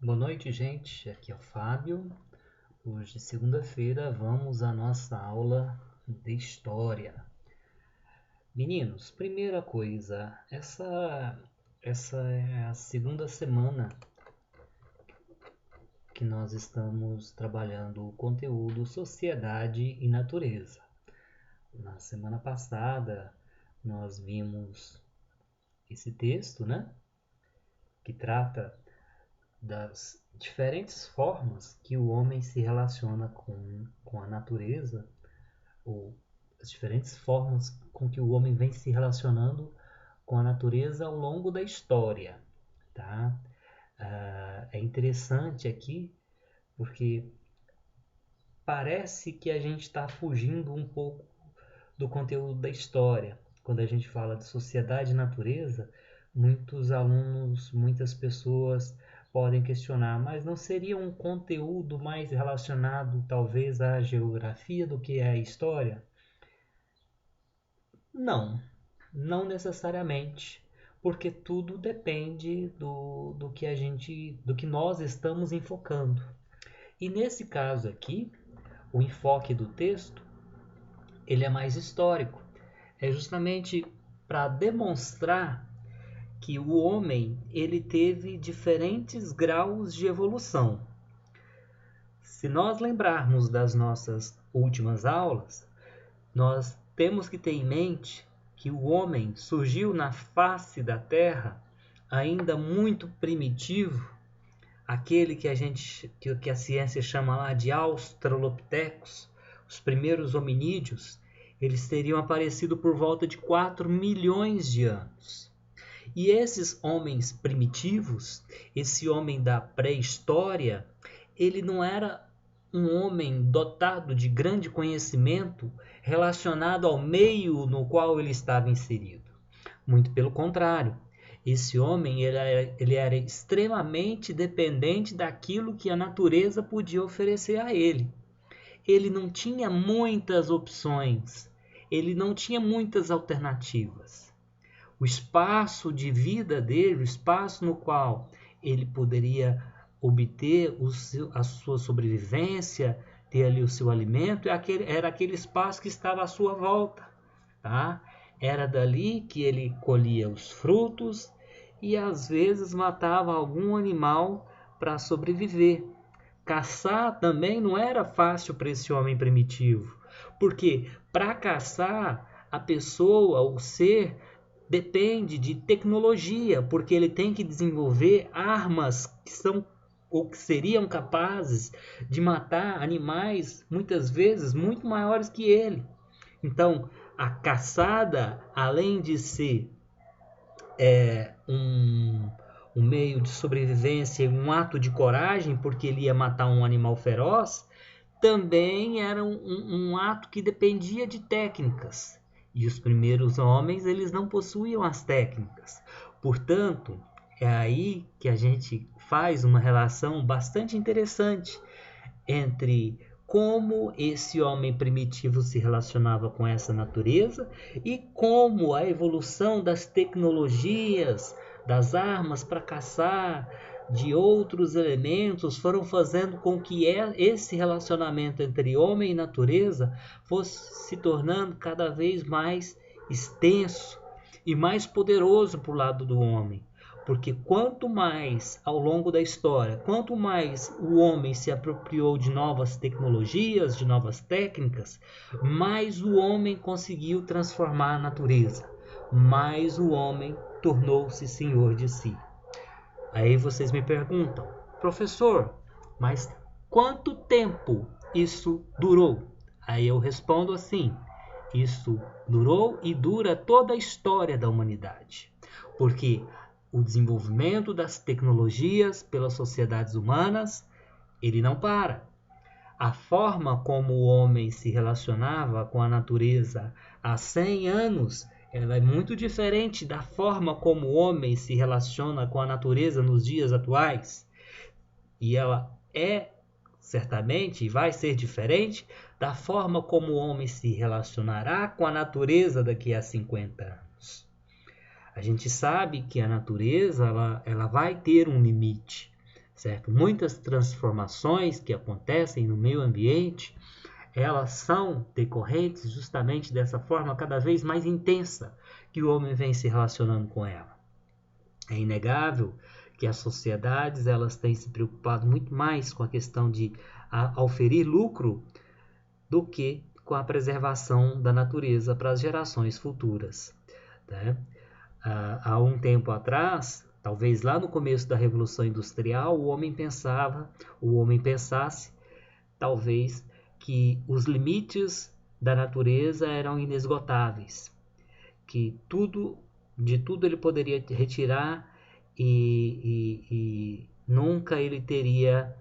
Boa noite, gente. Aqui é o Fábio. Hoje, segunda-feira, vamos à nossa aula de história. Meninos, primeira coisa, essa é a segunda semana que nós estamos trabalhando o conteúdo Sociedade e Natureza. Na semana passada, nós vimos esse texto, né? Que trata das diferentes formas que o homem se relaciona com a natureza, ou as diferentes formas com que o homem vem se relacionando com a natureza ao longo da história. Tá? É interessante aqui porque parece que a gente está fugindo um pouco do conteúdo da história. Quando a gente fala de sociedade e natureza, muitos alunos, muitas pessoas podem questionar, mas não seria um conteúdo mais relacionado talvez à geografia do que à história? Não, não necessariamente, porque tudo depende do que nós estamos enfocando. E nesse caso aqui, o enfoque do texto, ele é mais histórico. É justamente para demonstrar que o homem ele teve diferentes graus de evolução. Se nós lembrarmos das nossas últimas aulas, nós temos que ter em mente que o homem surgiu na face da Terra ainda muito primitivo, aquele que a ciência chama lá de Australopithecus, os primeiros hominídeos, eles teriam aparecido por volta de 4 milhões de anos. E esses homens primitivos, esse homem da pré-história, ele não era um homem dotado de grande conhecimento relacionado ao meio no qual ele estava inserido. Muito pelo contrário, esse homem ele era extremamente dependente daquilo que a natureza podia oferecer a ele. Ele não tinha muitas opções, ele não tinha muitas alternativas. O espaço de vida dele, o espaço no qual ele poderia obter a sua sobrevivência, ter ali o seu alimento, era aquele espaço que estava à sua volta. Tá? Era dali que ele colhia os frutos e às vezes matava algum animal para sobreviver. Caçar também não era fácil para esse homem primitivo, porque para caçar a pessoa, o ser, depende de tecnologia, porque ele tem que desenvolver armas que são ou que seriam capazes de matar animais muitas vezes muito maiores que ele. Então, a caçada, além de ser um meio de sobrevivência, um ato de coragem, porque ele ia matar um animal feroz, também era um ato que dependia de técnicas. E os primeiros homens, eles não possuíam as técnicas. Portanto, é aí que a gente faz uma relação bastante interessante entre como esse homem primitivo se relacionava com essa natureza e como a evolução das tecnologias, das armas para caçar, de outros elementos foram fazendo com que esse relacionamento entre homem e natureza fosse se tornando cada vez mais extenso e mais poderoso para o lado do homem. Porque quanto mais ao longo da história, quanto mais o homem se apropriou de novas tecnologias, de novas técnicas, mais o homem conseguiu transformar a natureza, mais o homem tornou-se senhor de si. Aí vocês me perguntam, professor, mas quanto tempo isso durou? Aí eu respondo assim, isso durou e dura toda a história da humanidade. Porque o desenvolvimento das tecnologias pelas sociedades humanas, ele não para. A forma como o homem se relacionava com a natureza há 100 anos, ela é muito diferente da forma como o homem se relaciona com a natureza nos dias atuais. E ela é, certamente, vai ser diferente da forma como o homem se relacionará com a natureza daqui a 50 anos. A gente sabe que a natureza ela vai ter um limite. certo? Muitas transformações que acontecem no meio ambiente, elas são decorrentes justamente dessa forma cada vez mais intensa que o homem vem se relacionando com ela. É inegável que as sociedades elas têm se preocupado muito mais com a questão de oferir lucro do que com a preservação da natureza para as gerações futuras, né? Há um tempo atrás, talvez lá no começo da Revolução Industrial, o homem pensasse, talvez, que os limites da natureza eram inesgotáveis, que de tudo ele poderia retirar e nunca ele teria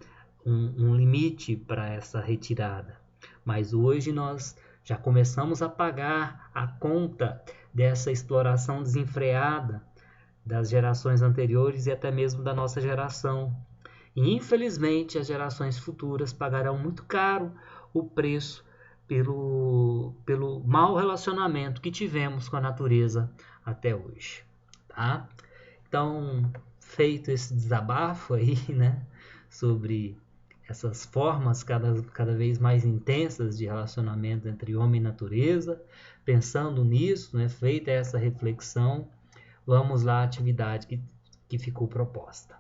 um limite para essa retirada. Mas hoje nós já começamos a pagar a conta dessa exploração desenfreada das gerações anteriores e até mesmo da nossa geração. E infelizmente as gerações futuras pagarão muito caro o preço pelo mau relacionamento que tivemos com a natureza até hoje, tá? Então, feito esse desabafo aí, né, sobre essas formas cada vez mais intensas de relacionamento entre homem e natureza, pensando nisso, né, feita essa reflexão, vamos lá à atividade que ficou proposta.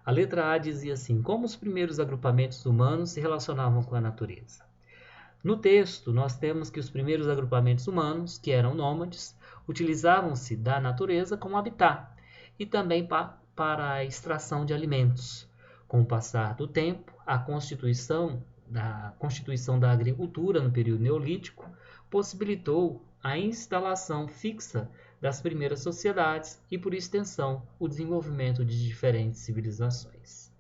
A letra A dizia assim: como os primeiros agrupamentos humanos se relacionavam com a natureza? No texto, nós temos que os primeiros agrupamentos humanos, que eram nômades, utilizavam-se da natureza como habitat e também para a extração de alimentos. Com o passar do tempo, a constituição da agricultura no período neolítico possibilitou a instalação fixa das primeiras sociedades e, por extensão, o desenvolvimento de diferentes civilizações.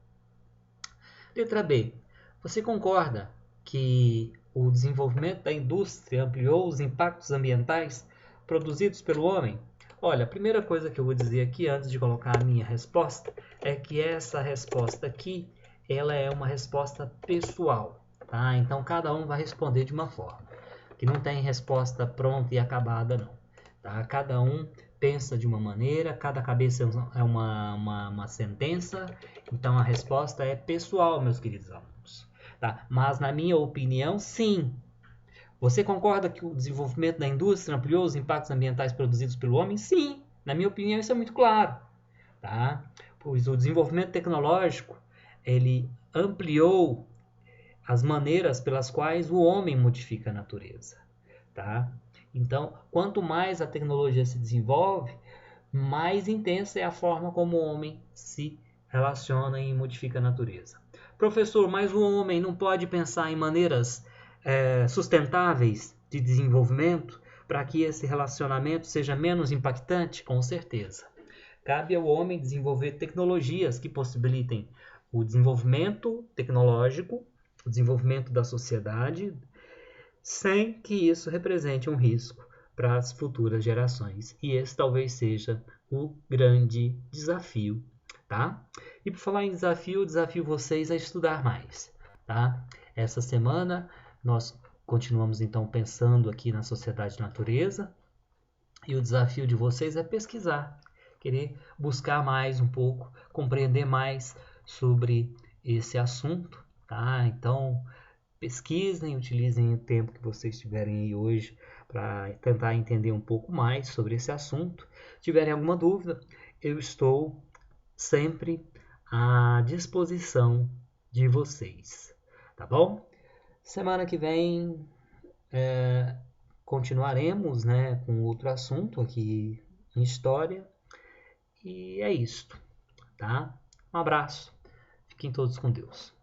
Letra B. Você concorda que o desenvolvimento da indústria ampliou os impactos ambientais produzidos pelo homem? Olha, a primeira coisa que eu vou dizer aqui, antes de colocar a minha resposta, é que essa resposta aqui, ela é uma resposta pessoal, tá? Então, cada um vai responder de uma forma, que não tem resposta pronta e acabada, não. Tá? Cada um pensa de uma maneira, cada cabeça é uma sentença, então a resposta é pessoal, meus queridos alunos. Tá? Mas, na minha opinião, sim. Você concorda que o desenvolvimento da indústria ampliou os impactos ambientais produzidos pelo homem? Sim, na minha opinião isso é muito claro, tá? Pois o desenvolvimento tecnológico, ele ampliou as maneiras pelas quais o homem modifica a natureza, tá? Então, quanto mais a tecnologia se desenvolve, mais intensa é a forma como o homem se relaciona e modifica a natureza. Professor, mas o homem não pode pensar em maneiras sustentáveis de desenvolvimento para que esse relacionamento seja menos impactante? Com certeza. Cabe ao homem desenvolver tecnologias que possibilitem o desenvolvimento tecnológico, o desenvolvimento da sociedade, sem que isso represente um risco para as futuras gerações. E esse talvez seja o grande desafio, tá? E por falar em desafio, eu desafio vocês a estudar mais, tá? Essa semana nós continuamos então pensando aqui na sociedade natureza e o desafio de vocês é pesquisar, querer buscar mais um pouco, compreender mais sobre esse assunto, tá? Então pesquisem, utilizem o tempo que vocês tiverem aí hoje para tentar entender um pouco mais sobre esse assunto. Se tiverem alguma dúvida, eu estou sempre à disposição de vocês, tá bom? Semana que vem continuaremos, né, com outro assunto aqui em história. E é isto, tá? Um abraço. Fiquem todos com Deus.